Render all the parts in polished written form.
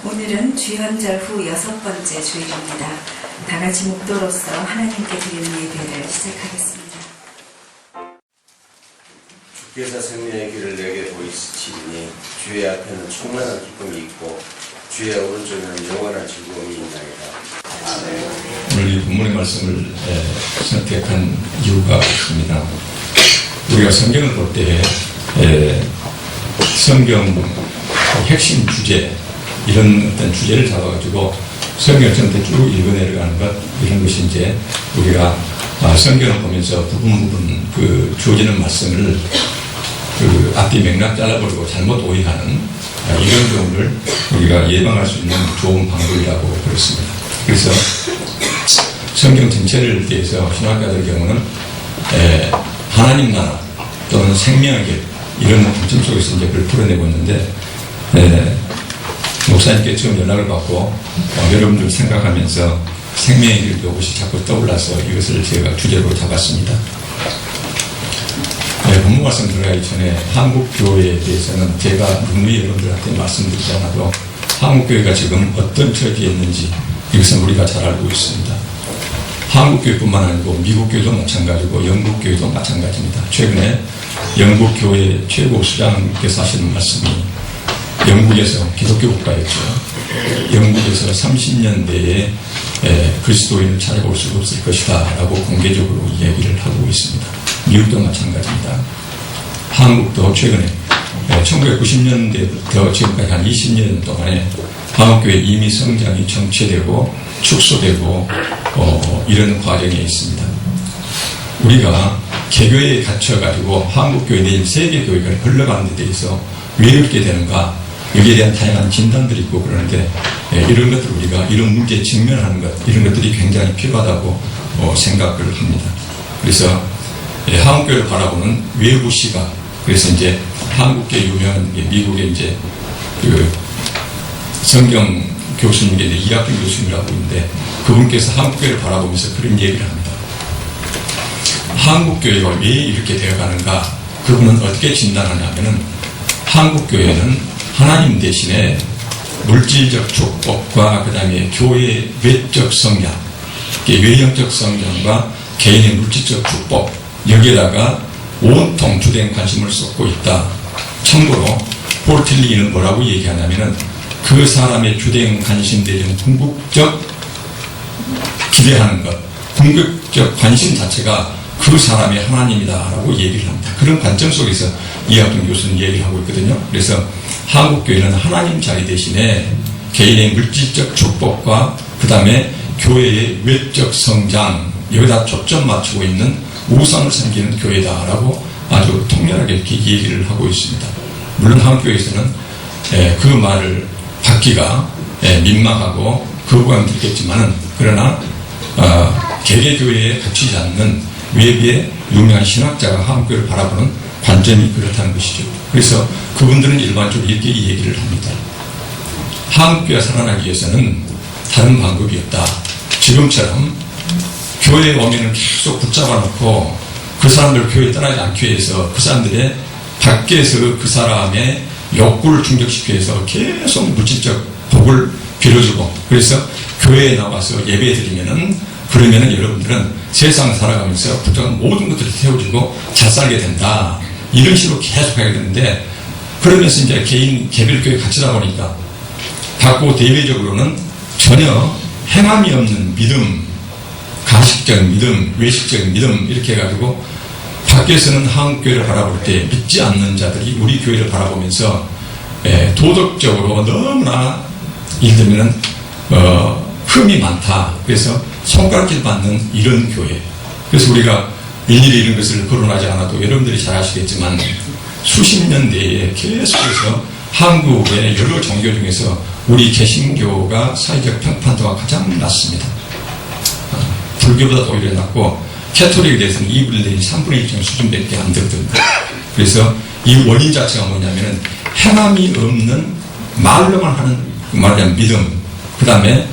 오늘은 주현절 후 6번째 주일입니다. 다 같이 목도로서 하나님께 드리는 예배를 시작하겠습니다. 주께서 생명의 길을 내게 보이시니 주의 앞에는 충만한 기쁨이 있고 주의 오른쪽에는 영원한 즐거움이 있나이다. 오늘 이 본문의 말씀을 선택한 이유가 있습니다. 우리가 성경을 볼 때 성경 핵심 주제 이런 어떤 주제를 잡아가지고 성경 전체 쭉 읽어내려가는 것, 이런 것이 이제 우리가 성경을 보면서 부분 그 주어지는 말씀을 그 앞뒤 맥락 잘라버리고 잘못 오해하는 이런 경우를 우리가 예방할 수 있는 좋은 방법이라고 그렇습니다. 그래서 성경 전체를 대해서 신학자들 경우는 하나님 나라 또는 생명의 길 이런 중심 속에서 이제 그걸 풀어내고 있는데, 목사님께 처음 연락을 받고 여러분들 생각하면서 생명의 길 이것이 자꾸 떠올라서 이것을 제가 주제로 잡았습니다. 본문 말씀 들어가기 전에 한국교회에 대해서는 제가 누누이 여러분들한테 말씀드리지 않아도 한국교회가 지금 어떤 처지에 있는지 이것은 우리가 잘 알고 있습니다. 한국교회뿐만 아니고 미국교회도 마찬가지고 영국교회도 마찬가지입니다. 최근에 영국교회 최고 수장께서 하시는 말씀이 영국에서 기독교 국가였죠. 영국에서 30년대에 그리스도인을 찾아볼 수 없을 것이다 라고 공개적으로 얘기를 하고 있습니다. 미국도 마찬가지입니다. 한국도 최근에 1990년대부터 지금까지 한 20년 동안에 한국교회 이미 성장이 정체되고 축소되고 이런 과정에 있습니다. 우리가 개교회에 갇혀가지고 한국교회 내지 세계교회가 흘러가는 데 대해서 왜 이렇게 되는가, 여기에 대한 다양한 진단들이 있고 그러는데 이런 것들 우리가 이런 문제에 직면하는 것, 이런 것들이 굉장히 필요하다고 생각을 합니다. 그래서 한국교회를 바라보는 외부 시각, 그래서 이제 한국계 유명한 미국의 이제 그 성경 교수님께 이학준 교수님이라고 있는데 그분께서 한국교회를 바라보면서 그런 얘기를 합니다. 한국교회가 왜 이렇게 되어가는가, 그분은 어떻게 진단하냐면은 한국교회는 하나님 대신에 물질적 축복과 그 다음에 교회의 외적 성장, 외형적 성장과 개인의 물질적 축복, 여기에다가 온통 주된 관심을 쏟고 있다. 참고로 폴 틸리는 뭐라고 얘기하냐면은 그 사람의 주된 관심 대전 궁극적 기대하는 것, 궁극적 관심 자체가 그 사람의 하나님이다라고 얘기를 합니다. 그런 관점 속에서 이학준 교수는 얘기를 하고 있거든요. 그래서 한국교회는 하나님 자리 대신에 개인의 물질적 축복과 그 다음에 교회의 외적 성장, 여기다 초점 맞추고 있는 우상을 섬기는 교회다라고 아주 통렬하게 이렇게 얘기를 하고 있습니다. 물론 한국교회에서는 그 말을 받기가 민망하고 거부감이 들겠지만은, 그러나 개개교회에 갇히지 않는 외부의 유명한 신학자가 한국교회를 바라보는 관점이 그렇다는 것이죠. 그래서 그분들은 일반적으로 이렇게 얘기를 합니다. 한국교회가 살아나기 위해서는 다른 방법이 없다. 지금처럼 교회에 오면은 계속 붙잡아 놓고 그 사람들 교회에 떠나지 않기 위해서 그 사람들의 밖에서 그 사람의 욕구를 충족시키기 위해서 계속 물질적 복을 빌어주고, 그래서 교회에 나와서 예배 드리면은 그러면은 여러분들은 세상 살아가면서 붙잡은 모든 것들을 태워주고 잘 살게 된다. 이런 식으로 계속 하게 되는데, 그러면서 이제 개인 개별교회에 갇히다 보니까 받고 대외적으로는 전혀 행함이 없는 믿음, 가식적인 믿음, 외식적인 믿음 이렇게 해가지고 밖에서는 한국교회를 바라볼 때 믿지 않는 자들이 우리 교회를 바라보면서 도덕적으로 너무나 예를 들면 흠이 많다. 그래서 손가락질 받는 이런 교회. 그래서 우리가 일일이 이런 것을 거론하지 않아도 여러분들이 잘 아시겠지만 수십 년대에 계속해서 한국의 여러 종교 중에서 우리 개신교가 사회적 평판도가 가장 낮습니다. 불교보다 오히려 낮고 캐톨릭에 대해서는 2분의 1, 3분의 1 정도 수준밖에 안 되거든요. 그래서 이 원인 자체가 뭐냐면은 행함이 없는 말로만 하는 말하자면 믿음, 그 다음에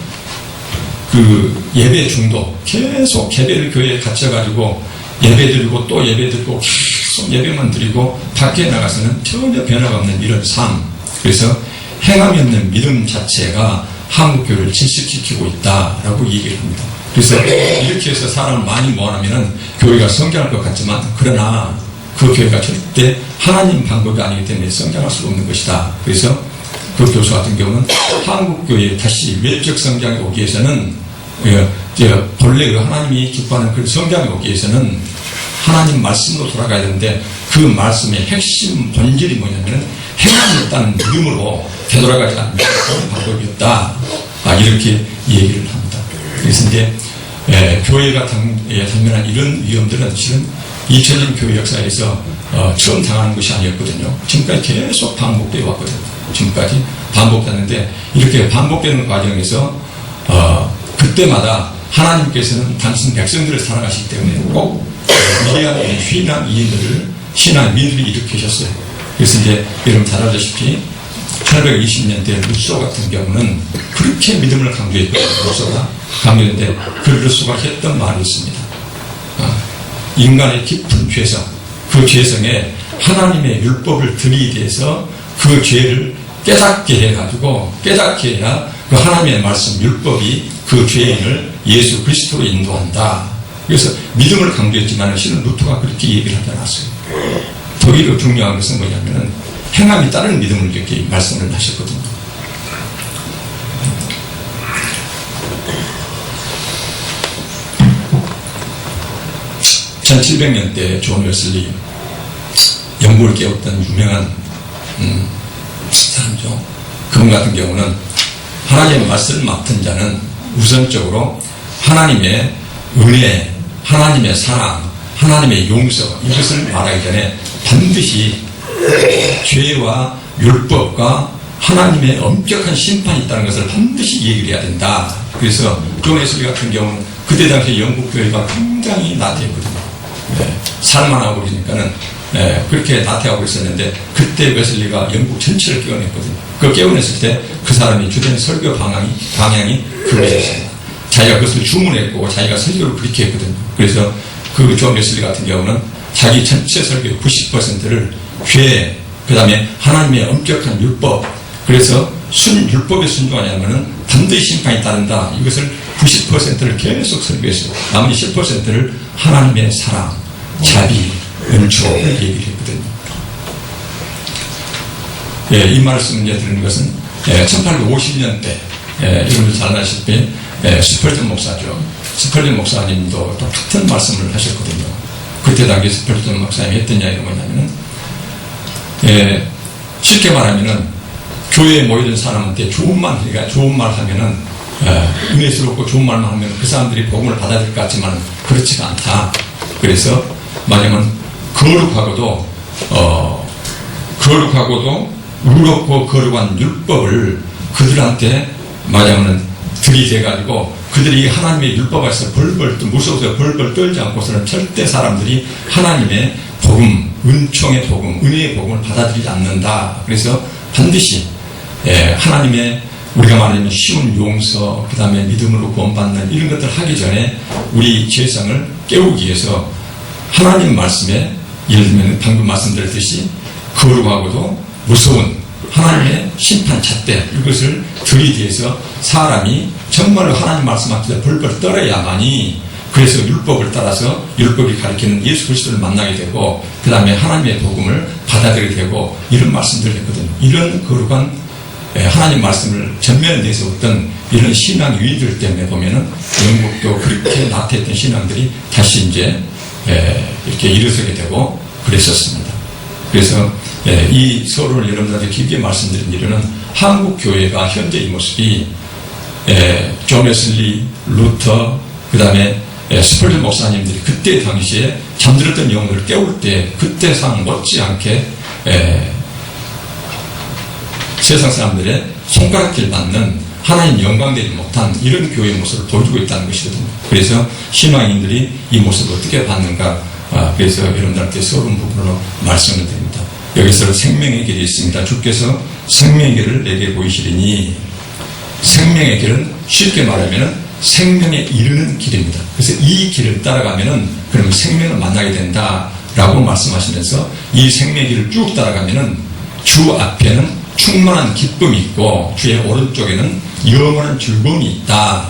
그 예배 중독, 계속 개별 교회에 갇혀가지고 예배 드리고 또 예배 드리고 계속 예배만 드리고 밖에 나가서는 전혀 변화가 없는 이런 삶. 그래서 행함이 없는 믿음 자체가 한국교회를 질식시키고 있다라고 얘기를 합니다. 그래서 이렇게 해서 사람을 많이 모아놓으면 교회가 성장할 것 같지만 그러나 그 교회가 절대 하나님 방법이 아니기 때문에 성장할 수 없는 것이다. 그래서 그 교수 같은 경우는 한국교회에 다시 외적 성장이 오기 위해서는 본래 하나님이 기뻐하는 그 성장이 오기 위해서는 하나님 말씀으로 돌아가야 되는데 그 말씀의 핵심 본질이 뭐냐면 행함이 있다는 믿음으로 되돌아가지 않는 방법이 없다. 이렇게 얘기를 합니다. 그래서 이제 교회가 당면한 이런 위험들은 실은 2000년 교회 역사에서 처음 당하는 것이 아니었거든요. 지금까지 계속 반복되어 왔거든요. 지금까지 반복됐는데 이렇게 반복되는 과정에서 그때마다 하나님께서는 당신 백성들을 사랑하시기 때문에 꼭 위대한 신앙 민들을 일으키셨어요. 그래서 이제 여러분 잘 알다시피 820년대 루소 같은 경우는 그렇게 믿음을 강조했거든요. 루소가 강조했는데 그 루소가 했던 말이 있습니다. 인간의 깊은 죄성, 그 죄성에 하나님의 율법을 들이대서 그 죄를 깨닫게 해가지고 깨닫게 해야 그 하나님의 말씀 율법이 그 죄인을 예수 그리스도로 인도한다. 그래서 믿음을 강조했지만 실은 루터가 그렇게 얘기를 하지 않았어요. 더 중요한 것은 뭐냐면은 행함이 따른 믿음을 이렇게 말씀을 하셨거든요. (1700년대) 존 웨슬리 영국을 깨웠던 유명한 사람이죠. 그분 같은 경우는 하나님의 말씀을 맡은 자는 우선적으로 하나님의 은혜, 하나님의 사랑, 하나님의 용서 이것을 말하기 전에 반드시 죄와 율법과 하나님의 엄격한 심판이 있다는 것을 반드시 얘기를 해야 된다. 그래서 존 웨슬리 같은 경우는 그때 당시 영국 교회가 굉장히 나태했거든요. 살만하고 그러니까는 그렇게 나태하고 있었는데 그때 웨슬리가 영국 전체를 깨워냈거든요. 그 깨워냈을 때 그 사람이 주된 설교 방향이 그것이었습니다. 자기가 그것을 주문했고 자기가 설교를 그렇게 했거든요. 그래서 그 존 웨슬리 같은 경우는 자기 전체 설교의 90%를 죄, 그 다음에 하나님의 엄격한 율법, 그래서 율법에 순종하냐면은 반드시 심판이 따른다. 이것을 90%를 계속 설교했어요. 나머지 10%를 하나님의 사랑, 자비, 은총을 얘기를 했거든요. 이 말씀을 이제 드리는 것은 1850년대 여러분들 잘 아시다시피 스펄전 목사죠. 스펄전 목사님도 똑같은 말씀을 하셨거든요. 그때 당시 스펄전 목사님이 했던 이야기가 뭐냐면은 쉽게 말하면은 교회에 모이던 사람한테 좋은 말 하면은 은혜스럽고 좋은 말만 하면 그 사람들이 복음을 받아들일 것 같지만 그렇지가 않다. 그래서 말하면 거룩하고도 의롭고 거룩한 율법을 그들한테 말하면 들이대가지고 그들이 하나님의 율법 앞에서 무서워서 벌벌 떨지 않고서는 절대 사람들이 하나님의 복음, 은총의 복음, 은혜의 복음을 받아들이지 않는다. 그래서 반드시 하나님의 우리가 말하면 쉬운 용서, 그 다음에 믿음으로 구원받는 이런 것들 하기 전에 우리 죄성을 깨우기 위해서 하나님 말씀에 예를 들면 방금 말씀드렸듯이 거룩하고도 무서운 하나님의 심판 잣대 이것을 들이대서 사람이 정말로 하나님 말씀 앞에서 벌벌 떨어야만이 그래서 율법을 따라서 율법이 가리키는 예수 그리스도를 만나게 되고 그 다음에 하나님의 복음을 받아들이게 되고 이런 말씀들을 했거든요. 이런 거룩한 하나님 말씀을 전면에 내세웠던 이런 신앙 유의들 때문에 보면은 영국도 그렇게 나태했던 신앙들이 다시 이제 이렇게 일어서게 되고 그랬었습니다. 그래서 이 서론을 여러분들한테 깊게 말씀드린 이유는 한국 교회가 현재 이 모습이 존 웨슬리, 루터, 그 다음에 스펄전 목사님들이 그때 당시에 잠들었던 영혼을 깨울 때 그때상 못지않게 세상 사람들의 손가락질 받는 하나님 영광되지 못한 이런 교회의 모습을 보여주고 있다는 것이거든요. 그래서 신앙인들이 이 모습을 어떻게 봤는가 그래서 여러분들한테 서론 부분으로 말씀을 드립니다. 여기서 생명의 길이 있습니다. 주께서 생명의 길을 내게 보이시리니 생명의 길은 쉽게 말하면 생명에 이르는 길입니다. 그래서 이 길을 따라가면은 그러면 생명을 만나게 된다라고 말씀하시면서 이 생명의 길을 쭉 따라가면은 주 앞에는 충만한 기쁨이 있고 주의 오른쪽에는 영원한 즐거움이 있다.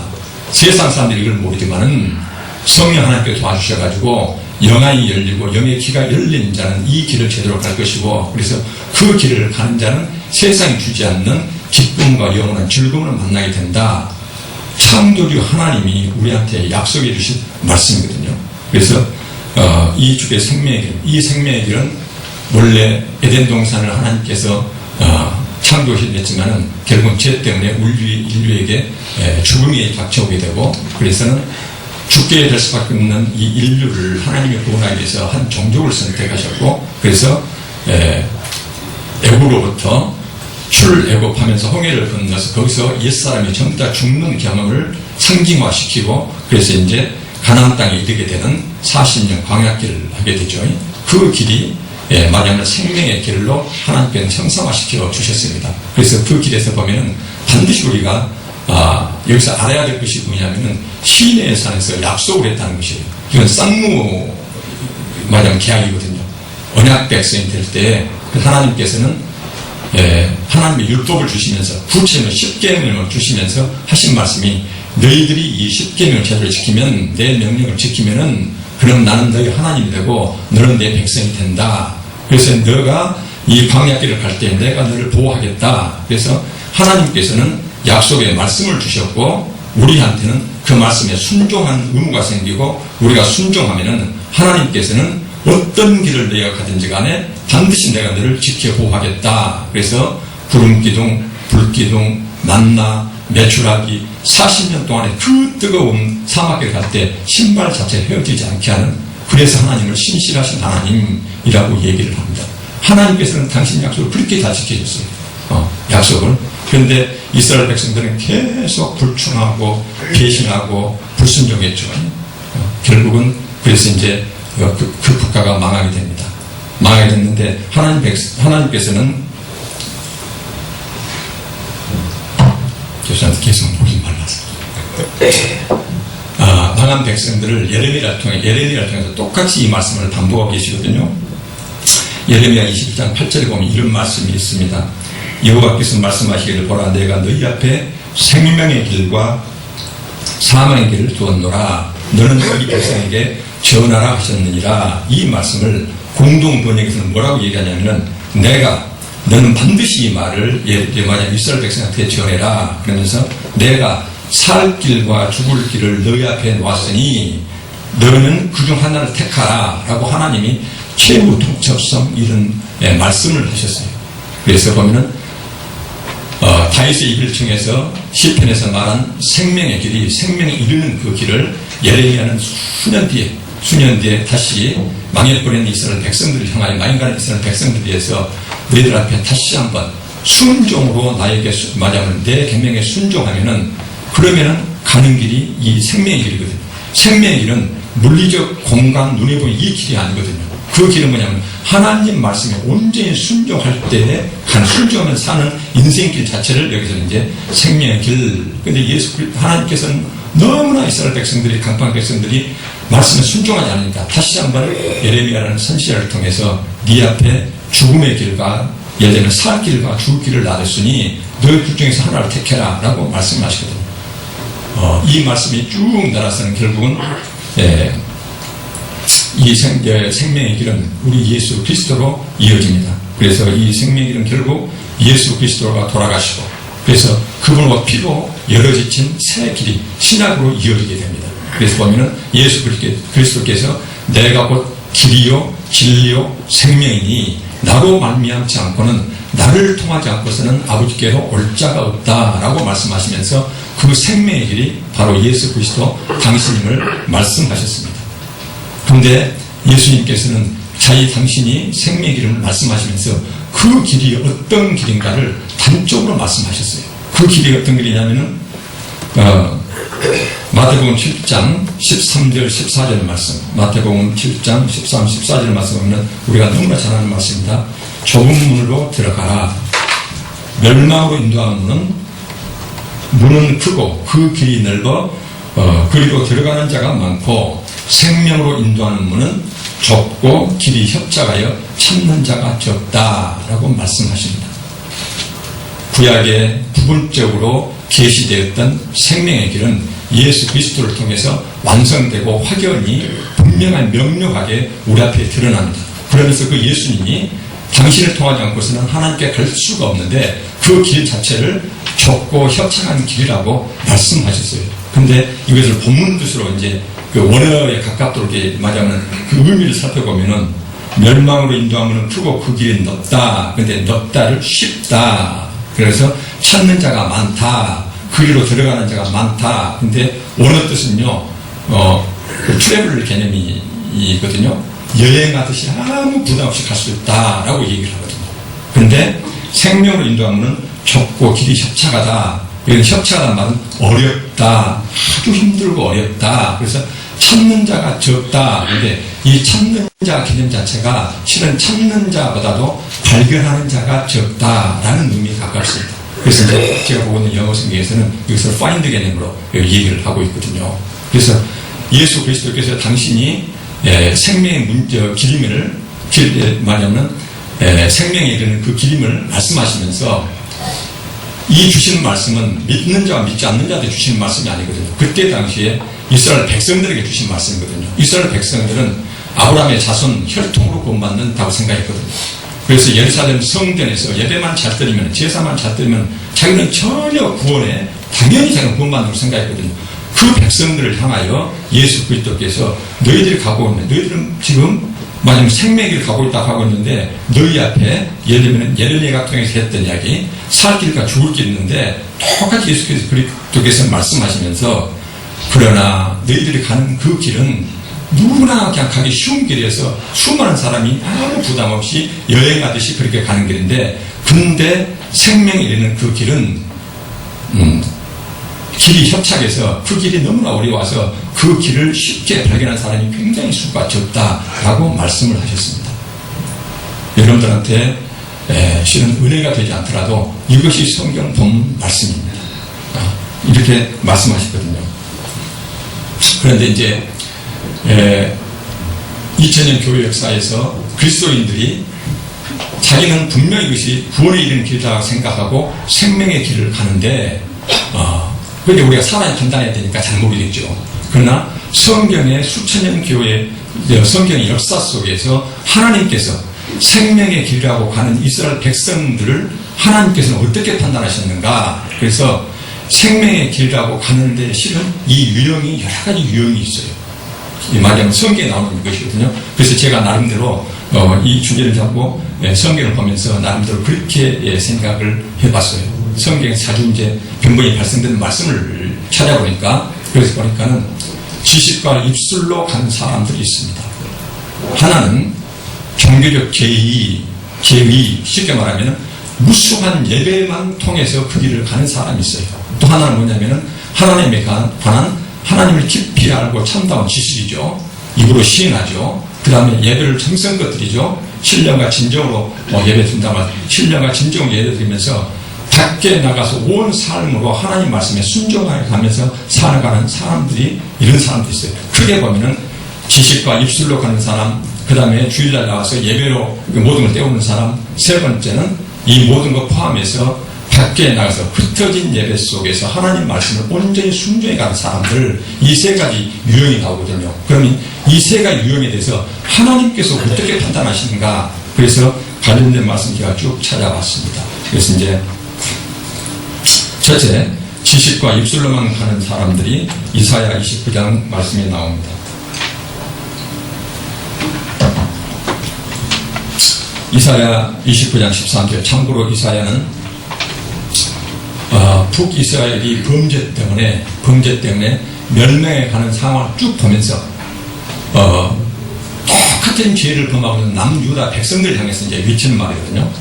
세상 사람들이 이걸 모르지만은 성령 하나님께 도와주셔가지고 영안이 열리고 영의 귀가 열린 자는 이 길을 제대로 갈 것이고, 그래서 그 길을 가는 자는 세상이 주지 않는 기쁨과 영원한 즐거움을 만나게 된다. 창조주 하나님이 우리한테 약속해 주신 말씀이거든요. 그래서 이 주의 생명의 길, 이 생명의 길은 원래 에덴 동산을 하나님께서 창조하셨지만은 결국은 죄 때문에 인류에게 죽음이 닥쳐오게 되고, 그래서는 죽게 될 수밖에 없는 이 인류를 하나님의 구원하기 위해서 한 종족을 선택하셨고, 그래서 애굽으로부터 출애굽하면서 홍해를 건너서 거기서 옛사람이 전부 다 죽는 경험을 상징화시키고, 그래서 이제 가나안 땅에 이르게 되는 40년 광야길을 하게 되죠. 그 길이 말하자면 생명의 길로 하나님께서 형상화시켜 주셨습니다. 그래서 그 길에서 보면은 반드시 우리가 여기서 알아야 될 것이 뭐냐면은 시내의 산에서 약속을 했다는 것이에요. 이건 쌍무 말하자면 계약이거든요. 언약 백성이 될 때 하나님께서는 하나님의 율법을 주시면서 구체적으로 10계명을 주시면서 하신 말씀이, 너희들이 이 10계명을 제대로 지키면, 내 명령을 지키면은 그럼 나는 너희 하나님이 되고 너는 내 백성이 된다. 그래서 너가 이 광야길을 갈 때 내가 너를 보호하겠다. 그래서 하나님께서는 약속의 말씀을 주셨고, 우리한테는 그 말씀에 순종한 의무가 생기고, 우리가 순종하면은 하나님께서는 어떤 길을 너희가 가든지 간에 반드시 내가 너를 지켜 보호하겠다. 그래서 구름기둥, 불기둥, 만나, 메추라기 40년 동안에 그 뜨거운 사막에 갈 때 신발 자체 헤어지지 않게 하는, 그래서 하나님을 신실하신 하나님이라고 얘기를 합니다. 하나님께서는 당신 약속을 그렇게 다 지켜줬어요. 약속을. 그런데 이스라엘 백성들은 계속 불충하고 배신하고 불순종했죠. 결국은 그래서 이제 그 국가가 망하게 됩니다. 망하게 됐는데 하나님께서는 교수한테 계속 목이 말라서 망한 백성들을 예레미야를 통해서 똑같이 이 말씀을 반복하고 계시거든요. 예레미야 21장 8절에 보면 이런 말씀이 있습니다. 여호와께서 말씀하시기를, 보라, 내가 너희 앞에 생명의 길과 사망의 길을 두었노라. 너는 너희 백성에게 전하라 하셨느니라. 이 말씀을 공동 번역에서는 뭐라고 얘기하냐면은, 너는 반드시 이 말을 만약 이스라엘 백성한테 전해라. 그러면서 내가 살 길과 죽을 길을 너희 앞에 놓았으니 너는 그중 하나를 택하라 라고 하나님이 최후 통첩성 이런 말씀을 하셨어요. 그래서 보면은 다윗의 입을 통해서 시편에서 말한 생명의 길이, 생명에 이르는 그 길을 예레미야는 수년 뒤에 다시 망해버린 이스라엘 백성들을 향하여, 망해가는 이스라엘 백성들에 대해서 너희들 앞에 다시 한번 순종으로 나에게 말하자면 내 계명에 순종하면은, 그러면은 가는 길이 이 생명의 길이거든요. 생명의 길은 물리적 공간 눈에 보이는 이 길이 아니거든요. 그 길은 뭐냐면 하나님 말씀에 온전히 순종할 때 순종하면 사는 인생길 자체를 여기서 이제 생명의 길. 근데 하나님께서는 너무나 이스라엘 백성들이, 강판 백성들이 말씀에 순종하지 않으니까 다시 한번 예레미야라는 선지자를 통해서 네 앞에 죽음의 길과 예를 들면 살 길과 죽을 길을 놔뒀으니 너희 둘 중에서 하나를 택해라 라고 말씀하시거든요. 이 말씀이 쭉 날아서는 결국은 이 생명의 길은 우리 예수 그리스도로 이어집니다. 그래서 이 생명의 길은 결국 예수 그리스도가 돌아가시고, 그래서 그분과 피로 열어지친 새 길이 신약으로 이어지게 됩니다. 그래서 보면은 예수 그리스도께서 내가 곧 길이요 진리요 생명이니 나로 말미암지 않고는, 나를 통하지 않고서는 아버지께로 올 자가 없다라고 말씀하시면서 그 생명의 길이 바로 예수 그리스도 당신임을 말씀하셨습니다. 그런데 예수님께서는 당신이 생명의 길을 말씀하시면서 그 길이 어떤 길인가를 단적으로 말씀하셨어요. 그 길이 어떤 길이냐면은 마태복음 7장 13절 14절 말씀, 마태복음 7장 13, 14절 말씀 보면 우리가 너무나 잘 아는 말씀입니다. 좁은 문으로 들어가라. 멸망으로 인도하는 문은 크고 그 길이 넓어 그리로 들어가는 자가 많고, 생명으로 인도하는 문은 좁고 길이 협착하여 찾는 자가 적다라고 말씀하십니다. 구약에 부분적으로 계시되었던 생명의 길은 예수 그리스도를 통해서 완성되고 확연히 분명한 명료하게 우리 앞에 드러납니다. 그러면서 그 예수님이 당신을 통하지 않고서는 하나님께 갈 수가 없는데 그 길 자체를 좁고 협착한 길이라고 말씀하셨어요. 근데 이것을 본문 뜻으로 이제 그 원어에 가깝도록 이렇게 말하면 그 의미를 살펴보면은 멸망으로 인도하면 크고 그 길이 넓다. 근데 넓다를 쉽다. 그래서 찾는 자가 많다. 그 길로 들어가는 자가 많다. 근데 원어 뜻은요, 그 트래블 개념이거든요. 여행하듯이 아무 부담 없이 갈 수 있다라고 얘기를 하거든요. 근데 생명으로 인도하면 좁고 길이 협착하다. 이건 협착하다는 말은 어렵다. 아주 힘들고 어렵다. 그래서 찾는 자가 적다. 근데 이 찾는 자 개념 자체가 실은 찾는 자보다도 발견하는 자가 적다라는 의미에 가깝습니다. 그래서 이제 제가 보고 있는 영어 성경에서는 이것을 find 개념으로 얘기를 하고 있거든요. 그래서 예수 그리스도께서 당신이 생명의 길임을 말하면 생명에 이르는 그 길임을 말씀하시면서 이 주시는 말씀은 믿는 자와 믿지 않는 자한테 주시는 말씀이 아니거든요. 그때 당시에 이스라엘 백성들에게 주신 말씀이거든요. 이스라엘 백성들은 아브라함의 자손 혈통으로 구원받는다고 생각했거든요. 그래서 예루살렘 성전에서 예배만 잘 드리면, 제사만 잘 드리면 자기는 전혀 구원에 당연히 자기는 구원받는다고 생각했거든요. 그 백성들을 향하여 예수 그리스도께서 너희들이 가고 있는, 너희들은 지금 마지막 생명의 길을 가고 있다고 하고 있는데 너희 앞에 예를 들면 예레미야가 통해서 했던 이야기 살 길과 죽을 길이 있는데 똑같이 예수 그리스도께서 말씀하시면서 그러나 너희들이 가는 그 길은 누구나 그냥 가기 쉬운 길이어서 수많은 사람이 아무 부담 없이 여행하듯이 그렇게 가는 길인데 근데 생명에 이르는 그 길은 길이 협착해서 그 길이 너무나 어려워서 그 길을 쉽게 발견한 사람이 굉장히 수가 적다라고 말씀을 하셨습니다. 여러분들한테 실은 은혜가 되지 않더라도 이것이 성경 본 말씀입니다. 이렇게 말씀하시거든요. 그런데 이제 2000년 교회 역사에서 그리스도인들이 자기는 분명히 이것이 구원에 이르는 길이라고 생각하고 생명의 길을 가는데 그런데 우리가 사람이 판단해야 되니까 잘 모르겠죠. 그러나 성경의 수천 년 교회 성경의 역사 속에서 하나님께서 생명의 길이라고 가는 이스라엘 백성들을 하나님께서는 어떻게 판단하셨는가. 그래서 생명의 길이라고 가는데 실은 이 유형이 여러 가지 유형이 있어요. 말하자면 성경에 나오는 것이거든요. 그래서 제가 나름대로 이 주제를 잡고 성경을 보면서 나름대로 그렇게 생각을 해봤어요. 성경에 자주 이제 변번이 발생되는 말씀을 찾아보니까 그래서 보니까는 지식과 입술로 가는 사람들이 있습니다. 하나는 종교적 제의, 쉽게 말하면 무수한 예배만 통해서 그 길을 가는 사람이 있어요. 또 하나는 뭐냐면은 하나님에 관한 하나님을 깊이 알고 참다운 지식이죠. 입으로 시인하죠. 그 다음에 예배를 정성껏 드리죠. 신령과 진정으로 예배 드린다면 신령과 진정으로 예배 드리면서 밖에 나가서 온 삶으로 하나님 말씀에 순종하게 가면서 살아가는 사람들이 이런 사람들이 있어요. 크게 보면은 지식과 입술로 가는 사람, 그 다음에 주일날 나와서 예배로 모든 걸 때우는 사람, 세 번째는 이 모든 것 포함해서 밖에 나가서 흩어진 예배 속에서 하나님 말씀을 온전히 순종해 가는 사람들, 이 세 가지 유형이 나오거든요. 그러면 이 세 가지 유형에 대해서 하나님께서 어떻게 판단하시는가? 그래서 관련된 말씀 제가 쭉 찾아봤습니다. 그래서 이제 첫째, 지식과 입술로만 가는 사람들이 이사야 29장 말씀에 나옵니다. 이사야 29장 13절. 참고로 이사야는 북이스라엘이 범죄 때문에 멸망에 가는 상황을 쭉 보면서 똑같은 죄를 범하고 있는 남유다 백성들을 향해서 이제 외치는 말이거든요.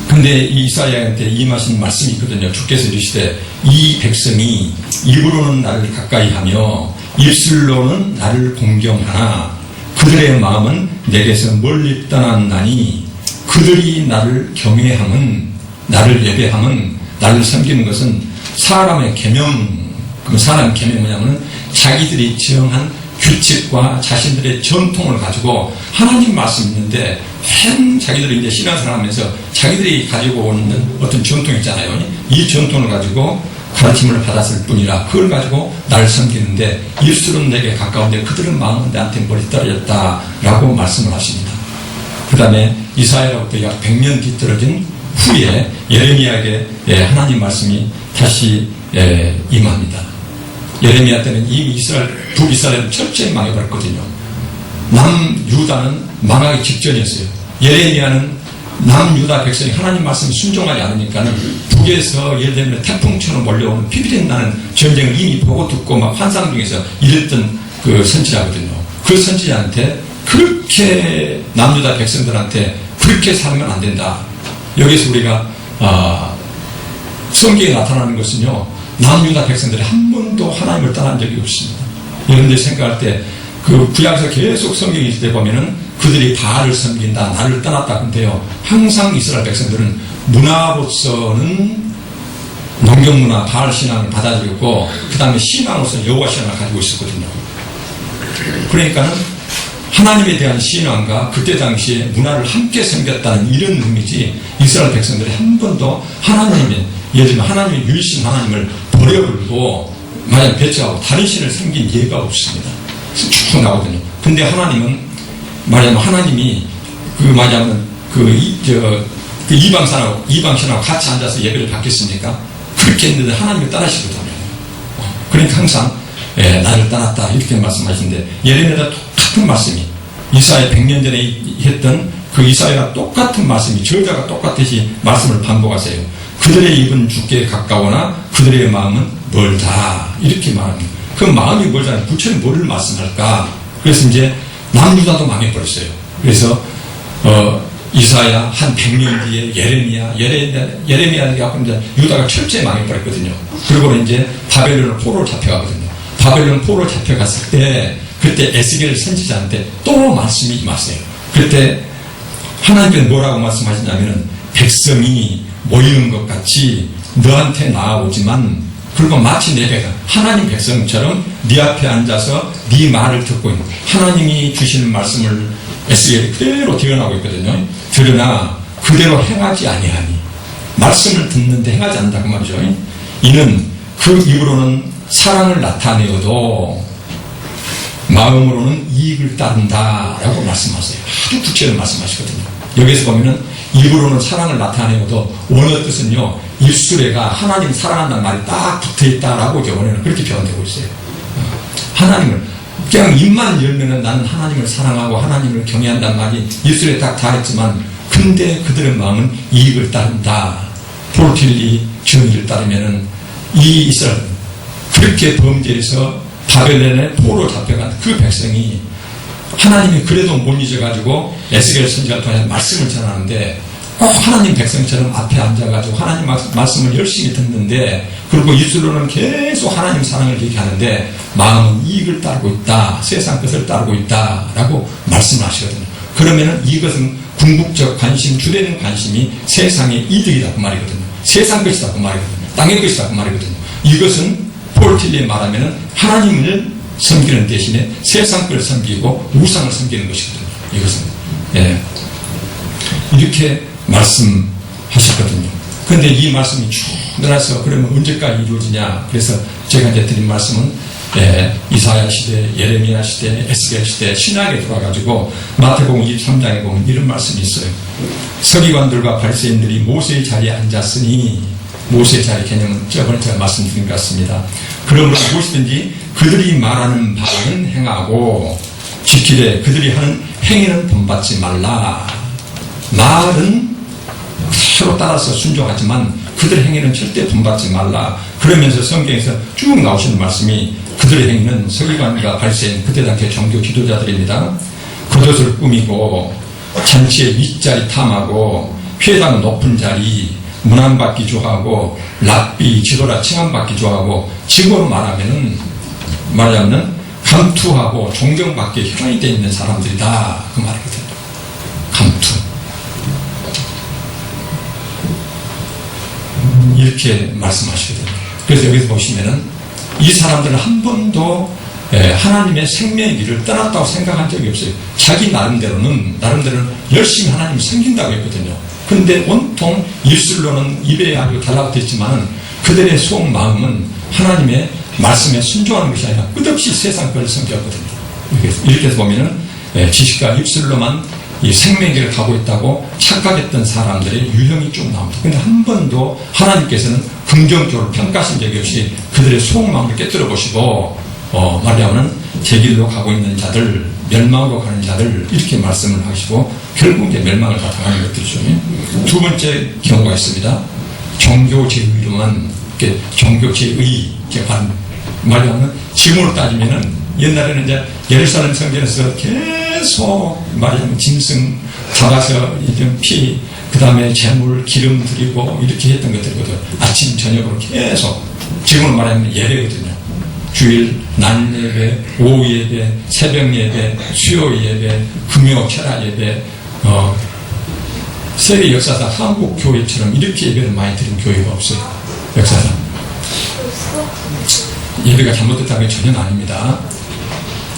근데 이 이사야한테 임하신 말씀이 있거든요. 주께서 이르시되 이 백성이 입으로는 나를 가까이 하며 입술로는 나를 공경하나 그들의 마음은 내게서 멀리 떠났나니 그들이 나를 경외함은 나를 예배함은 나를 섬기는 것은 사람의 계명. 그럼 사람의 계명이 뭐냐면 자기들이 정한 규칙과 자신들의 전통을 가지고 하나님 말씀 있는데 자기들이 이제 신앙생활 하면서 자기들이 가지고 오는 어떤 전통 있잖아요. 이 전통을 가지고 가르침을 받았을 뿐이라 그걸 가지고 나를 섬기는데 입술은 내게 가까운데 그들은 마음은 내한테 멀리 떨어졌다라고 말씀을 하십니다. 그 다음에 이사야로부터 약 100년 뒤떨어진 후에 예레미야에게 하나님 말씀이 다시 임합니다. 예레미야 때는 이미 북이스라엘은 철저히 망해버렸거든요. 남유다는 망하기 직전이었어요. 예레미야는 남유다 백성이 하나님 말씀 순종하지 않으니까는 북에서 예를 들면 태풍처럼 몰려오는 피비린 나는 전쟁을 이미 보고 듣고 막 환상 중에서 이랬던 그 선지자거든요. 그 선지자한테 그렇게 남유다 백성들한테 그렇게 살면 안 된다. 여기서 우리가 성경에 나타나는 것은요, 남유다 백성들이 한 번도 하나님을 떠난 적이 없습니다. 여러분들이 생각할 때 그 구약에서 계속 성경이 있을 때 보면은 그들이 바알을 섬긴다, 나를 떠났다. 근데요, 항상 이스라엘 백성들은 문화로서는 농경문화, 바알 신앙을 받아들였고, 그 다음에 신앙으로서는 여호와 신앙을 가지고 있었거든요. 그러니까는 하나님에 대한 신앙과 그때 당시에 문화를 함께 섬겼다는 이런 의미지, 이스라엘 백성들이 한 번도 하나님의, 예를 들면 하나님의 유일신 하나님을 버려버리고 만약 배척하고 다른 신을 섬긴 예가 없습니다. 쭉 나오거든요. 근데 하나님은 말하자면 하나님이 이방신하고 같이 앉아서 예배를 받겠습니까? 그렇게 했는데 하나님이 떠나시거든요. 그러니까 항상 나를 떠났다 이렇게 말씀하시는데, 예레미야도 똑같은 말씀이 이사야 100년 전에 했던 그 이사야가 똑같은 말씀이 저자가 똑같이 말씀을 반복하세요. 그들의 입은 주께 가까우나 그들의 마음은 멀다 이렇게 말합니다. 그 마음이 멀다는 구체는 뭐를 말씀할까? 그래서 이제 남유다도 망해버렸어요. 그래서 이사야 한 100년 뒤에 예레미야에게 갖고 이제 유다가 철저히 망해버렸거든요. 그리고 이제 바벨론 포로로 잡혀가거든요. 바벨론 포로로 잡혀갔을 때 그때 에스겔 선지자한테 또 말씀이 임하세요. 그때 하나님께서 뭐라고 말씀하시냐면은 백성이 모이는 것 같이 너한테 나아오지만, 그리고 마치 내가 하나님 백성처럼 네 앞에 앉아서 네 말을 듣고 있는, 하나님이 주시는 말씀을 에스겔이 그대로 드러나고 있거든요. 그러나 그대로 행하지 아니하니, 말씀을 듣는데 행하지 않는다 그 말이죠. 이는 그 입으로는 사랑을 나타내어도 마음으로는 이익을 따른다라고 말씀하세요. 아주 구체적으로 말씀하시거든요. 여기서 보면은 입으로는 사랑을 나타내어도 원어 뜻은요, 입술에가 하나님 사랑한다는 말이 딱 붙어있다라고 원어는 그렇게 표현되고 있어요. 하나님을 그냥 입만 열면은 나는 하나님을 사랑하고 하나님을 경외한다는 말이 입술에 딱 닿았지만, 근데 그들의 마음은 이익을 따른다. 폴틸리 정의를 따르면은 이 이스라엘 그렇게 범죄해서 바벨론에 포로로 잡혀간 그 백성이 하나님이 그래도 못 잊어가지고 에스겔 선지자를 통해 말씀을 전하는데, 꼭 하나님 백성처럼 앞에 앉아가지고 하나님 말씀을 열심히 듣는데, 그리고 입술로는 계속 하나님 사랑을 얘기하는데 마음은 이익을 따르고 있다, 세상 것을 따르고 있다 라고 말씀을 하시거든요. 그러면은 이것은 궁극적 관심, 주되는 관심이 세상의 이득이다 그 말이거든요. 세상 것이다 그 말이거든요. 땅의 것이다 그 말이거든요. 이것은 폴틸리에 말하면은 하나님을 섬기는 대신에 세상 걸 섬기고 우상을 섬기는 것이거든요. 이것은 이렇게 말씀하셨거든요. 그런데 이 말씀이 쭉 늘어서 그러면 언제까지 이루어지냐? 그래서 제가 이제 드린 말씀은 이사야 시대, 예레미야 시대, 에스겔 시대 신약에 돌아가지고 마태복음 23장에 보면 이런 말씀이 있어요. 서기관들과 바리새인들이 모세의 자리에 앉았으니, 모세의 자리 개념은 저번에 제가 말씀드린 것 같습니다. 그러므로 무엇이든지 그들이 말하는 바는 행하고 지키되 그들이 하는 행위는 본받지 말라. 말은 서로 따라서 순종하지만 그들의 행위는 절대 본받지 말라. 그러면서 성경에서 쭉 나오시는 말씀이, 그들의 행위는 서기관과 바리새인, 그때 당시 종교 지도자들입니다. 겉옷을 꾸미고 잔치의 윗자리 탐하고 회당 높은 자리 문안받기 좋아하고 랍비 지도라 칭함받기 좋아하고, 직어로 말하자면 감투하고 존경받기에 혈안이 되어 있는 사람들이다 그 말이거든요. 감투 이렇게 말씀하시거든요. 그래서 여기서 보시면은 이 사람들은 한 번도 하나님의 생명의 길을 떠났다고 생각한 적이 없어요. 자기 나름대로는 열심히 하나님을 섬긴다고 했거든요. 근데 온통 입술로는 입에 아주 달라붙었지만 그들의 속 마음은 하나님의 말씀에 순종하는 것이 아니라 끝없이 세상 것을 섬겼거든요. 이렇게 해서 보면은 지식과 입술로만 이 생명길을 가고 있다고 착각했던 사람들의 유형이 쭉 나옵니다. 근데 한 번도 하나님께서는 긍정적으로 평가하신 적이 없이 그들의 속마음을 깨뜨려 보시고 말하자면 제 길로 가고 있는 자들, 멸망으로 가는 자들 이렇게 말씀을 하시고 결국 이제 멸망을 다 당하는 것들이죠. 두 번째 경우가 있습니다. 종교 제의로만 종교 제의 말하자면 지금으로 따지면은 옛날에는 이제 예루살렘 성전에서 계속 말하자면 짐승 잡아서 피, 그 다음에 재물, 기름 드리고 이렇게 했던 것들이거든요. 아침, 저녁으로 계속. 지금으로 말하면 예배거든요. 주일, 날 예배, 오후 예배, 새벽 예배, 수요 예배, 금요 철야 예배, 세계 역사상 한국 교회처럼 이렇게 예배를 많이 드린 교회가 없어요. 역사상. 예배가 잘못됐다는 게 전혀 아닙니다.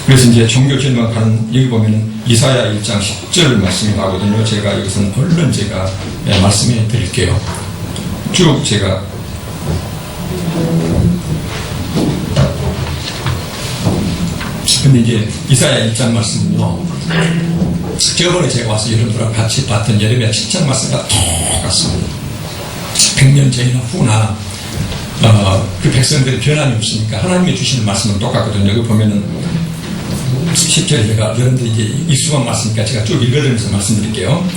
그래서 이제 종교전만 가는, 여기 보면은 이사야 1장 10절 말씀이 나오거든요. 제가 여기서는 얼른 제가 말씀해 드릴게요. 쭉 제가. 근데 이제 이사야 1장 말씀은요. 저번에 제가 와서 여러분들하고 같이 봤던 예레미야 7장 말씀과 똑같습니다. 100년 전이나 후나 그 백성들의 변함이 없으니까 하나님이 주시는 말씀은 똑같거든요. 여기 보면은 10절에 제가 여러분들이 이제 익숙한 말씀이니까 제가 쭉 읽어드리면서 말씀드릴게요.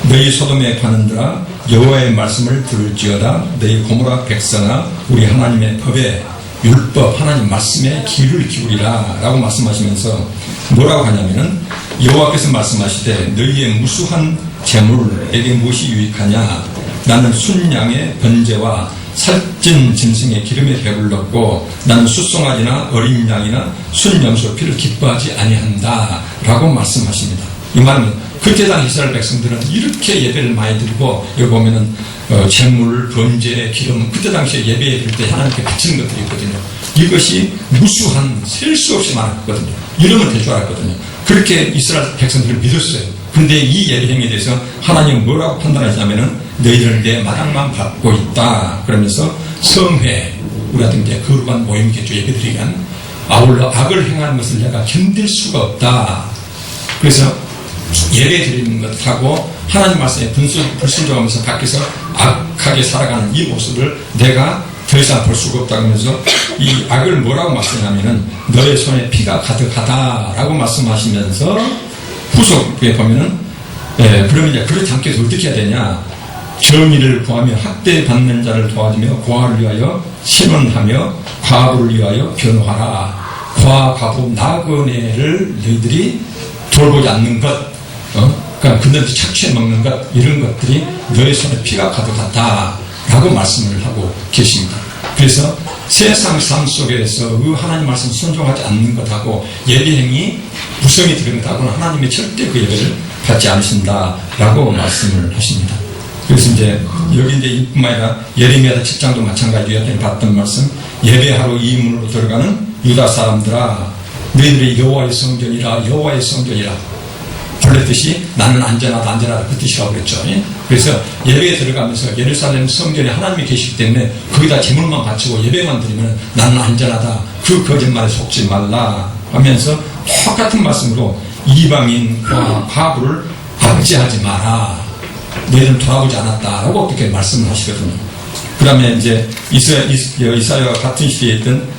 너희 소돔의 관원들아 여호와의 말씀을 들을지어다. 너희 고모라 백성아 우리 하나님의 법에 율법 하나님 말씀에 귀를 기울이라 라고 말씀하시면서 뭐라고 하냐면은 여호와께서 말씀하시되 너희의 무수한 재물 내게 무엇이 유익하냐. 나는 순양의 번제와 살찐 짐승의 기름에 배불렀고 나는 숫송아지나 어린 양이나 순염소 피를 기뻐하지 아니한다 라고 말씀하십니다. 이 말은 그때 당시 이스라엘 백성들은 이렇게 예배를 많이 드리고 여기 보면은 재물, 번제, 기름 그때 당시에 예배에 드릴 때 하나님께 바치는 것들이 있거든요. 이것이 무수한 셀 수 없이 많았거든요. 이러면 될 줄 알았거든요. 그렇게 이스라엘 백성들을 믿었어요. 근데 이 예배행에 대해서 하나님은 뭐라고 판단하시냐면은 너희들은 내 마당만 밟고 있다. 그러면서 성회, 우리 같은 이제 거룩한 모임겠죠. 예배드리기 위한 아울러 악을 행하는 것을 내가 견딜 수가 없다. 그래서 예배 드리는 것하고 하나님 말씀에 불순종하면서 밖에서 악하게 살아가는 이 모습을 내가 더 이상 볼 수가 없다. 그러면서 이 악을 뭐라고 말씀하냐면은 너의 손에 피가 가득하다라고 말씀하시면서 후속에 보면은 그러면 이제 그렇지 않게 해서 어떻게 해야 되냐. 정의를 구하며 학대받는 자를 도와주며 고아를 위하여 신원하며 과부를 위하여 변호하라. 고아, 과부, 나그네를 너희들이 돌보지 않는 것, 그러니까 그들한테 착취해 먹는 것, 이런 것들이 너의 손에 피가 가득하다라고 말씀을 하고 계십니다. 그래서 세상 삶 속에서 그 하나님 말씀 순종하지 않는 것하고 예배행위 부성이 들은 것하고는 하나님이 절대 그 예배를 받지 않으신다라고 말씀을 하십니다. 그래서 이제 여기 이제 이뿐만 아니라 예레미야 7장도 마찬가지로 여러분이 봤던 말씀, 예배하러 이 문으로 들어가는 유다 사람들아 너희들이 여호와의 성전이라 여호와의 성전이라. 본래 뜻이 나는 안전하다 그 뜻이라고 그랬죠. 그래서 예배에 들어가면서 예루살렘 성전에 하나님이 계시기 때문에 거기다 제물만 바치고 예배만 드리면 나는 안전하다. 그 거짓말에 속지 말라 하면서 똑같은 말씀으로 이방인과 과부를 압제하지 마라. 너희는 돌아보지 않았다라고 어떻게 말씀을 하시거든요. 그 다음에 이제 이사야와 같은 시대에 있던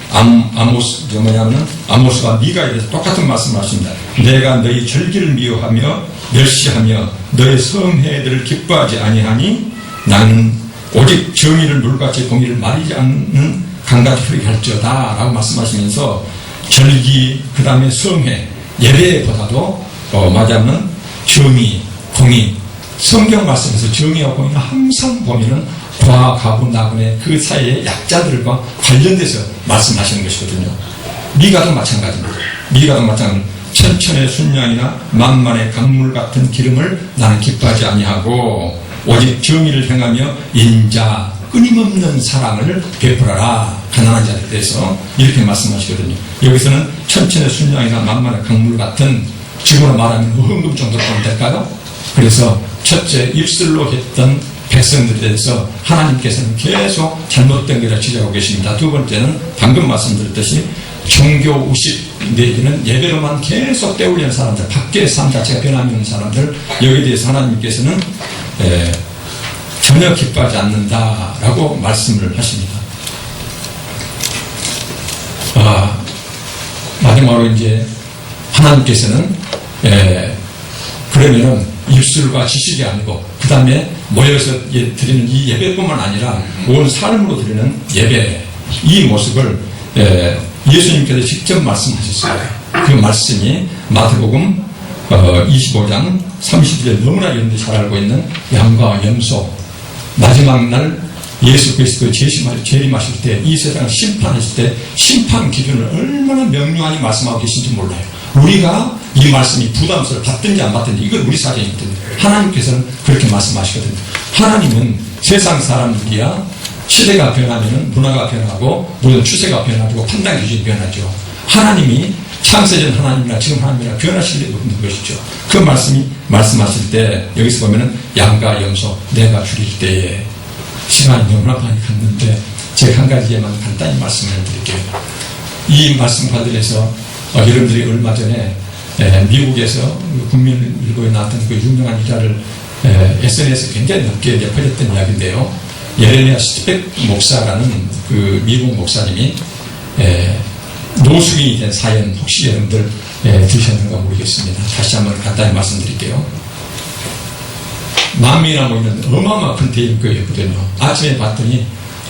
아모스가 미가에 대해서 똑같은 말씀을 하십니다. 내가 너희 절기를 미워하며 멸시하며 너희 성회들을 기뻐하지 아니하니 나는 오직 정의를 물같이 공의를 말이지 않는 강같이 흐르게 할지어다 라고 말씀하시면서 절기 그 다음에 성회 예배보다도 말하자면 정의, 공의 성경 말씀에서 정의와 공의는 항상 보면은 고아, 과부, 나그네 그 사이의 약자들과 관련돼서 말씀하시는 것이거든요. 미가도 마찬가지입니다. 미가도 마찬가지입니다. 천천의 순양이나 만만의 강물 같은 기름을 나는 기뻐하지 아니하고 오직 정의를 행하며 인자, 끊임없는 사랑을 베풀어라. 가난한 자들에 대해서 이렇게 말씀하시거든요. 여기서는 천천의 순양이나 만만의 강물 같은 지금으로 말하면 헌금 정도로 보면 될까요? 그래서 첫째, 입술로 했던 백성들에 대해서 하나님께서는 계속 잘못된 것을 지적하고 계십니다. 두 번째는 방금 말씀드렸듯이 종교 의식 내지는 예배로만 계속 때우려는 사람들, 밖의 삶 자체가 변함이 없는 사람들, 여기에 대해서 하나님께서는 전혀 기뻐하지 않는다라고 말씀을 하십니다. 마지막으로 이제 하나님께서는 그러면은 입술과 지식이 아니고 그 다음에 모여서 드리는 이 예배뿐만 아니라 온 삶으로 드리는 예배, 이 모습을 예수님께서 직접 말씀하셨어요. 그 말씀이 마태복음 25장 30절에 너무나 여러분들이 잘 알고 있는 양과 염소, 마지막 날 예수 그리스도의 재림하실 때, 이 세상을 심판하실 때 심판 기준을 얼마나 명료하게 말씀하고 계신지 몰라요. 우리가 이 말씀이 부담스러워 받든지 안 받든지 이건 우리 사정이거든요. 하나님께서는 그렇게 말씀하시거든요. 하나님은 세상 사람들이야 시대가 변하면 문화가 변하고 모든 추세가 변하고 판단 기준이 변하죠. 하나님이 창세전 하나님이나 지금 하나님이나 변하실 일이 없는 것이죠. 그 말씀이 말씀하실 때 여기서 보면은 양과 염소 내가 줄일 때에 시간이 너무나 많이 갔는데 제가 한 가지에만 간단히 말씀을 드릴게요. 이 말씀 관련해서 여러분들이 얼마 전에 미국에서 국민일보에 나왔던 그 유명한 기자를 SNS에 굉장히 높게 퍼졌던 이야기인데요. 예레미야 스티펙 목사라는 그 미국 목사님이 노숙인이 된 사연 혹시 여러분들 들으셨는가 모르겠습니다. 다시 한번 간단히 말씀드릴게요. 10,000명이나 모이는 어마어마한 큰 대인교회였거든요. 아침에 봤더니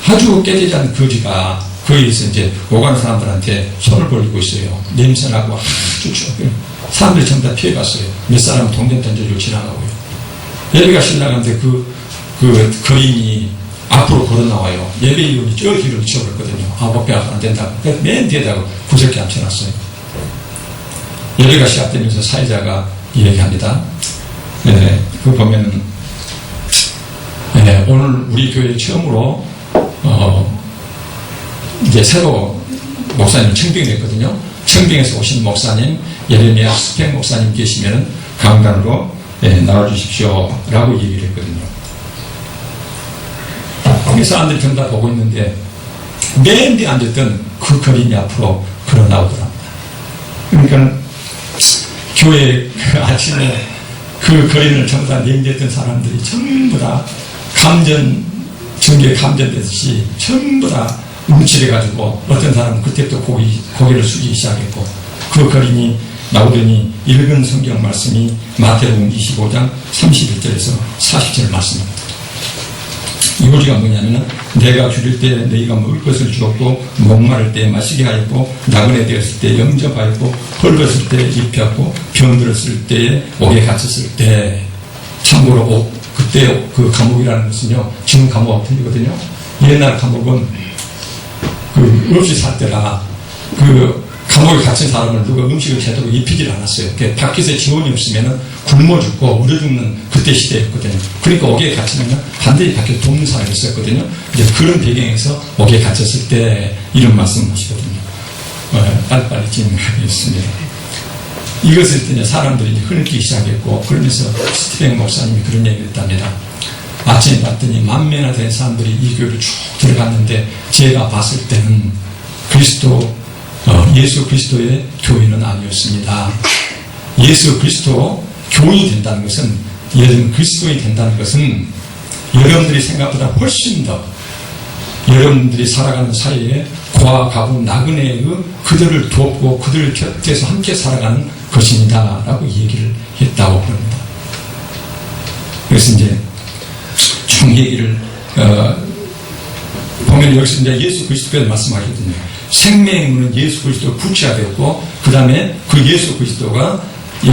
아주 깨지지 않은 거지가 거기에서 이제 오가는 사람들한테 손을 벌리고 있어요. 냄새나고 아주 추워요. 사람들이 전부 다 피해갔어요. 몇 사람은 동전 던져주고 지나가고요. 예배가 신나는데 그 거인이 앞으로 걸어 나와요. 예배 이후에 저 길을 치워버렸거든요. 목배가 안 된다고. 그래서 맨 뒤에다가 구석기 앉혀놨어요. 예배가 시작되면서 사회자가 얘기합니다. 그거 보면은, 오늘 우리 교회 처음으로, 이제 새로 목사님 청빙됐거든요. 청빙에서 오신 목사님, 예레미야 스펙 목사님 계시면은 강단으로 나와주십시오. 라고 얘기를 했거든요. 그 사람들이 전부 다 보고 있는데 맨 뒤에 앉았던 그 거린이 앞으로 걸어 나오더랍니다. 그러니까 교회 아침에 그 거린을 전부 다 냉겼던 사람들이 전부 다 전기에 감전되듯이 전부 다 움츠려가지고 어떤 사람은 그때부터 고개를 숙이기 시작했고 그 거린이 나오더니 읽은 성경 말씀이 마태복음 25장 31절에서 40절 말씀입니다. 이거지가 뭐냐면은 내가 줄일 때 너희가 먹을 것을 주었고 목마를 때 마시게 하였고 나그네 되었을 때 영접하였고 헐벗을 때 입혔고 병들었을 때에 옥에 갇혔을 때 참고로 그때 그 감옥이라는 것은요 지금 감옥하고 틀리거든요. 옛날 감옥은 그 없이 살 때라 그 감옥에 갇힌 사람을 누가 음식을 제대로 입히질 않았어요. 밖에서 지원이 없으면 굶어 죽고 얼어 죽는 그때 시대였거든요. 그러니까 옥에 갇히면 반드시 밖에 돕는 사람이 있었거든요. 이제 그런 배경에서 옥에 갇혔을 때 이런 말씀을 하시거든요. 빨리빨리 진행하겠습니다. 이것을 때문에 사람들이 이제 흐느끼기 시작했고 그러면서 스티븐 목사님이 그런 얘기를 했답니다. 아침에 봤더니 10,000명이나 된 사람들이 이 교회를 쭉 들어갔는데 제가 봤을 때는 예수 그리스도의 교회는 아니었습니다. 예수 그리스도 교인이 된다는 것은 여러분 그리스도인이 된다는 것은 여러분들이 생각보다 훨씬 더 여러분들이 살아가는 사이에 고아 가부 나그네의 그들을 돕고 그들 곁에서 함께 살아가는 것입니다 라고 얘기를 했다고 합니다. 그래서 이제 총 얘기를 보면 여기서 이제 예수 그리스도께서 말씀하셨거든요. 생명의 문은 예수 그리스도가 구체화되었고 그 다음에 그 예수 그리스도가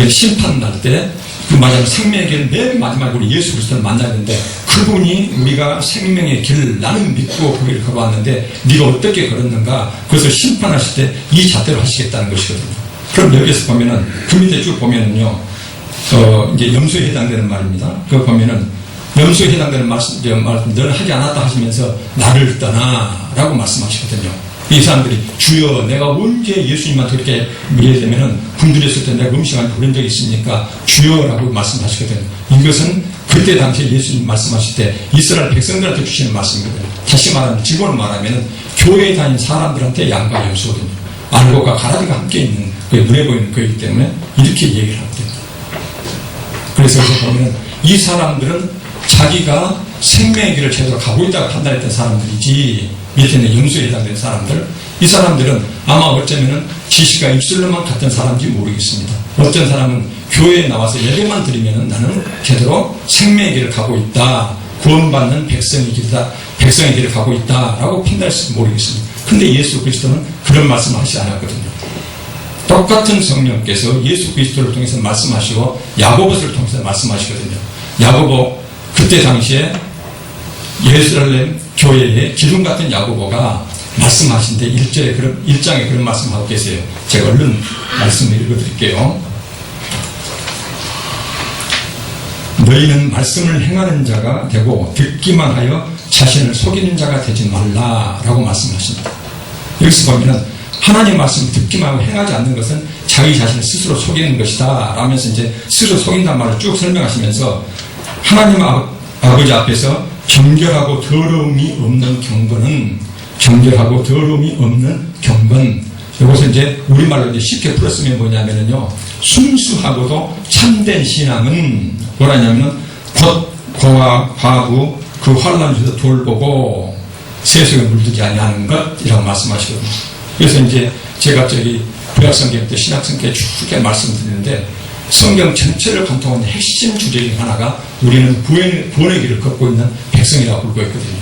심판 날 때 그 마지막 생명의 길을 맨 마지막으로 예수 그리스도를 만나야 되는데 그분이 우리가 생명의 길을 나는 믿고 그 길을 걸어왔는데 네가 어떻게 걸었는가 그것을 심판하실 때 이 잣대로 하시겠다는 것이거든요. 그럼 여기서 보면은 그 밑에 쭉 보면은요 이제 염소에 해당되는 말입니다. 그거 보면은 염소에 해당되는 말씀, 너는 하지 않았다 하시면서 나를 떠나라고 말씀하시거든요. 이 사람들이 주여 내가 언제 예수님한테 그렇게 물어되면은 굶주렸을 때 내가 음식한테 그런 적이 있습니까? 주여라고 말씀하시거든요. 이것은 그때 당시에 예수님 말씀하실 때 이스라엘 백성들한테 주시는 말씀이거든요. 다시 말하면 직원을 말하면은 교회에 다니는 사람들한테 양과 염소거든요. 알곡과 가라지가 함께 있는 그 눈에 보이는 거이기 때문에 이렇게 얘기를 하거든요. 그래서 여기서 보면 이 사람들은 자기가 생명의 길을 제대로 가고 있다고 판단했던 사람들이지 밑에 있는 염소에 해당되는 사람들, 이 사람들은 아마 어쩌면은 지식과 입술로만 갔던 사람인지 모르겠습니다. 어떤 사람은 교회에 나와서 예배만 드리면은 나는 제대로 생명의 길을 가고 있다, 구원받는 백성의 길을 가고 있다라고 판단했을지 모르겠습니다. 근데 예수 그리스도는 그런 말씀을 하시지 않았거든요. 똑같은 성령께서 예수 그리스도를 통해서 말씀하시고 야고보서를 통해서 말씀하시거든요. 야고보 그때 당시에 예루살렘 교회의 기둥 같은 야고보가 말씀하신데 1장에 그런 말씀하고 계세요. 제가 얼른 말씀을 읽어드릴게요. 너희는 말씀을 행하는 자가 되고 듣기만 하여 자신을 속이는 자가 되지 말라라고 말씀하십니다. 여기서 보면은 하나님 말씀을 듣기만 하고 행하지 않는 것은 자기 자신을 스스로 속이는 것이다 라면서 이제 스스로 속인다는 말을 쭉 설명하시면서 하나님 아버지 앞에서 정결하고 더러움이 없는 경건은 이것을 이제 우리말로 이제 쉽게 풀었으면 뭐냐면요, 순수하고도 참된 신앙은 뭐라냐면은 곧 고아 과부 그 환난 중에서 돌보고 세속에 물들지 아니하는 것이라고 말씀하시거든요. 그래서 이제 제가 구약성경 때 신약성경에 쭉 이렇게 말씀드리는데 성경 전체를 관통하는 핵심 주제 중 하나가 우리는 구원의 길을 걷고 있는 백성이라고 부르고 있거든요.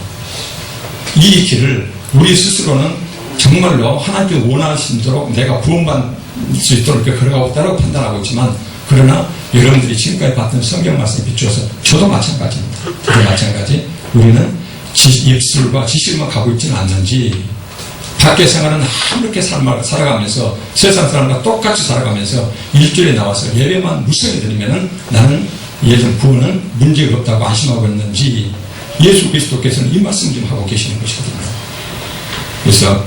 이 길을 우리 스스로는 정말로 하나님께 원하신 대로 내가 구원받을 수 있도록 이렇게 걸어가고 있다고 판단하고 있지만, 그러나 여러분들이 지금까지 봤던 성경 말씀에 비추어서 저도 마찬가지입니다. 저도 마찬가지. 우리는 입술과 지식만 가고 있지는 않는지, 밖에 생활은 이렇게 살아가면서 세상 사람과 똑같이 살아가면서 일주일에 나와서 예배만 무성히 드리면은 나는 예전 구원은 문제가 없다고 안심하고 있는지, 예수 그리스도께서는 이 말씀 좀 하고 계시는 것이거든요. 그래서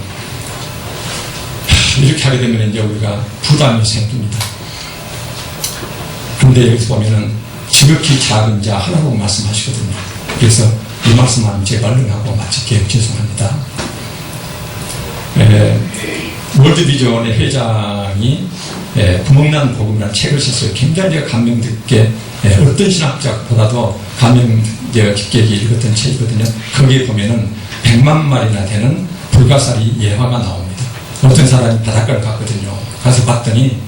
이렇게 하게 되면 이제 우리가 부담이 생깁니다. 근데 여기서 보면은 지극히 작은 자 하나라고 말씀하시거든요. 그래서 이 말씀하면 제가 얼른 하고 마칠게요. 죄송합니다. 월드비전의 회장이 구멍난 복음이라는 책을 썼어요. 굉장히 감명 깊게, 어떤 신학자보다도 감명 깊게 읽었던 책이거든요. 거기에 보면은 100만 마리나 되는 불가사리 예화가 나옵니다. 어떤 사람이 바닷가를 갔거든요. 가서 봤더니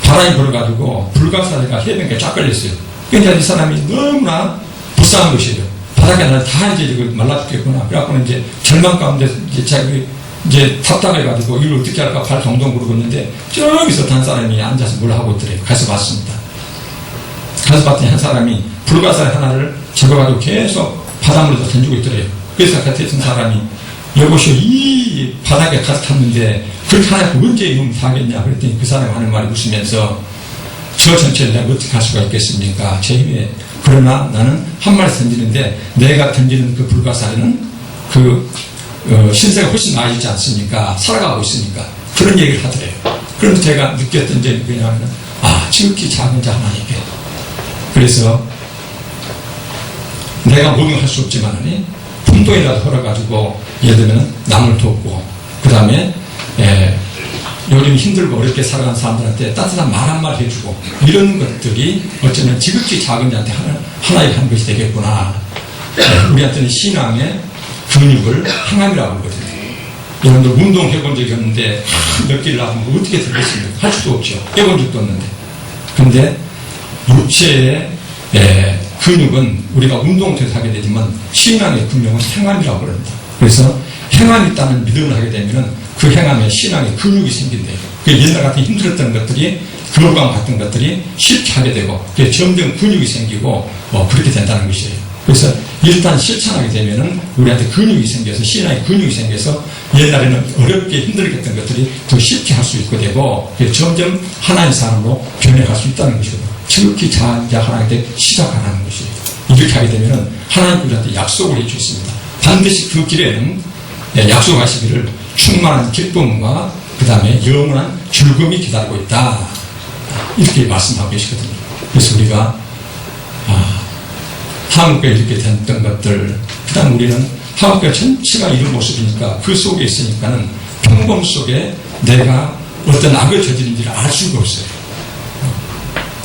바람이 불어가지고 불가사리가 해변가에 쫙 걸렸어요. 그러니까 이 사람이 너무나 불쌍한 것이에요. 바닷가에 다 이제 말라 죽겠구나. 그래갖고는 이제 절망 가운데 이제 답답해가지고 이걸 어떻게 할까 발 동동 구르고 있는데 저기서 단 사람이 앉아서 뭘 하고 있더래요. 가서 봤습니다. 가서 봤더니 한 사람이 불가사리 하나를 접어가지고 계속 바닷물에서 던지고 있더래요. 그래서 곁에 있던 사람이 여보시오, 이 바닥에 가서 탔는데 그렇게 하나님 언제 이놈 사겠냐 그랬더니 그 사람이 하는 말이 웃으면서 저 전체를 내가 어떻게 할 수가 있겠습니까? 제 힘에. 그러나 나는 한 마리 던지는데 내가 던지는 그 불가사리는 신세가 훨씬 나아지지 않습니까? 살아가고 있으니까. 그런 얘기를 하더래요. 그런데 제가 느꼈던 점이 뭐냐면, 지극히 작은 자 하나님께. 그래서 내가 모든 걸 할 수 없지만, 품동이라도 걸어가지고, 예를 들면 남을 돕고, 그 다음에, 요즘 힘들고 어렵게 살아가는 사람들한테 따뜻한 말 한마디 해주고, 이런 것들이 어쩌면 지극히 작은 자한테 하나의 한 것이 되겠구나. 우리한테는 신앙의 근육을 행함이라고 그러거든요. 여러분들 운동해본 적이 없는데 몇 개를 하면 어떻게 되겠습니까? 할 수도 없죠. 해본 적도 없는데. 근데 육체의 근육은 우리가 운동을 통해서 하게 되지만 신앙의 근육은 행함이라고 그럽니다. 그래서 행함이 있다는 믿음을 하게 되면 그 행함에 신앙의 근육이 생긴대요. 옛날 같은 힘들었던 것들이, 거부감 같은 것들이 쉽게 하게 되고 점점 근육이 생기고 그렇게 된다는 것이에요. 그래서 일단 실천하게 되면은 우리한테 근육이 생겨서, 신앙의 근육이 생겨서 옛날에는 어렵게 힘들게 했던 것들이 더 쉽게 할 수 있게 되고 점점 하나의 사람으로 변해갈 수 있다는 것이거든요. 지극히 작은 자 하나님께 시작하라는 것이에요. 이렇게 하게 되면 하나님 우리한테 약속을 해주셨습니다. 반드시 그 길에는 약속하시기를 충만한 기쁨과 그 다음에 영원한 즐거움이 기다리고 있다. 이렇게 말씀하고 계시거든요. 그래서 우리가 한국에 이렇게 됐던 것들, 그 다음 우리는 한국교 전체가 이런 모습이니까 그 속에 있으니까는 평범 속에 내가 어떤 악을 저지른지를 알 수가 없어요.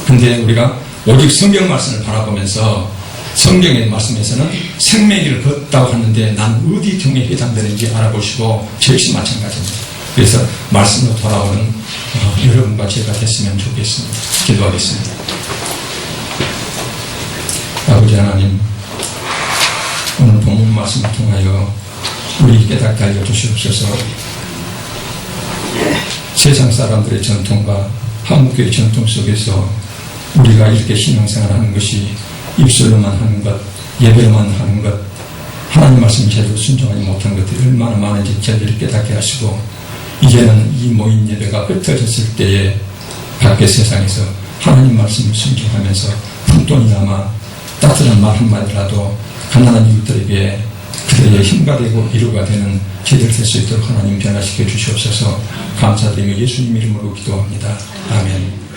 근데 우리가 오직 성경 말씀을 바라보면서 성경의 말씀에서는 생명길을 걷다고 하는데 난 어디 경에 해당되는지 알아보시고 저 역시 마찬가지입니다. 그래서 말씀으로 돌아오는 여러분과 제가 됐으면 좋겠습니다. 기도하겠습니다. 아버지 하나님, 오늘 본문 말씀을 통하여 우리 깨닫게 알려주시옵소서. 세상 사람들의 전통과 한국교의 전통 속에서 우리가 이렇게 신앙생활하는 것이 입술로만 하는 것, 예배로만 하는 것, 하나님 말씀 제대로 순종하지 못한 것들이 얼마나 많은지 저희를 깨닫게 하시고, 이제는 이 모인 예배가 흩어졌을 때에 밖의 세상에서 하나님 말씀을 순종하면서 푼돈이 남아 따뜻한 말 한마디라도 가난한 이웃들에게 그들의 힘과 되고 위로가 되는 제대로 될 수 있도록 하나님 변화시켜 주시옵소서. 감사드리며 예수님 이름으로 기도합니다. 아멘.